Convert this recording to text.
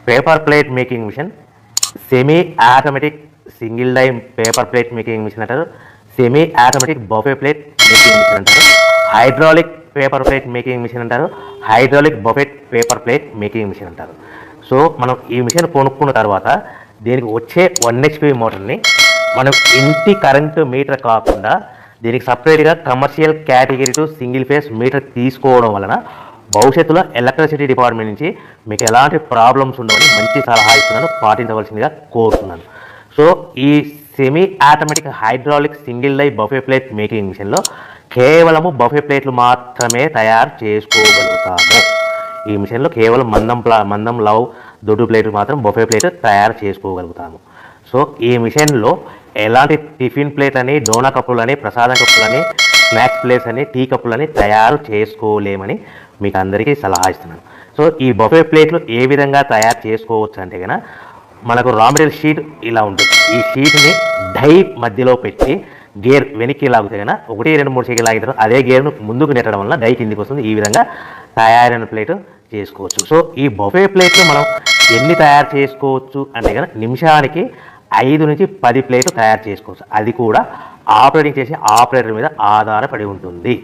Paper plate making machine, semi automatic single die paper plate making machine అంటారు, semi automatic buffet plate making machine అంటారు, hydraulic paper plate making machine అంటారు, hydraulic buffet paper plate making machine అంటారు. So మనం ఈ machine కొనుక్కున్న తర్వాత దీనికి వచ్చే 1 HP మోటార్ని మనం ఇంటి కరెంటు మీటర్ కాకుండా దీనికి సపరేట్గా commercial category to single phase metre తీసుకోవడం వలన భవిష్యత్తులో ఎలక్ట్రిసిటీ డిపార్ట్మెంట్ నుంచి మీకు ఎలాంటి ప్రాబ్లమ్స్ ఉండవని మంచి సలహా ఇస్తున్నాను, పాటించవలసిందిగా కోరుతున్నాను. సో ఈ semi automatic hydraulic single die buffet plate making మిషన్లో కేవలము బఫే ప్లేట్లు మాత్రమే తయారు చేసుకోగలుగుతాము. ఈ మిషన్లో కేవలం మందం లవ్ దొడ్డు ప్లేట్లు మాత్రం బఫే ప్లేట్ తయారు చేసుకోగలుగుతాము. సో ఈ మిషన్లో ఎలాంటి టిఫిన్ ప్లేట్లని, డోనా కప్పులని, ప్రసాదం కప్పులని, స్నాక్స్ ప్లేట్స్ అని, టీ కప్పులని తయారు చేసుకోలేమని మీకు అందరికీ సలహా ఇస్తున్నాను. సో ఈ బఫే ప్లేట్లు ఏ విధంగా తయారు చేసుకోవచ్చు అంటే కనుక మనకు రా మెటీరియల్ షీట్ ఇలా ఉంటుంది. ఈ షీట్ని డై మధ్యలో పెట్టి గేర్ వెనక్కి లాగితే కనుక 1, 2, 3 సెకండ్లు లాగిన తర్వాత అదే గేర్ను ముందుకు నెట్టడం వల్ల డై కిందికి వస్తుంది. ఈ విధంగా తయారైన ప్లేట్ చేసుకోవచ్చు. సో ఈ బఫే ప్లేట్లు మనం ఎన్ని తయారు చేసుకోవచ్చు అంటే కనుక నిమిషానికి 5 నుంచి 10 ప్లేట్లు తయారు చేసుకోవచ్చు. అది కూడా ఆపరేటింగ్ చేసే ఆపరేటర్ మీద ఆధారపడి ఉంటుంది.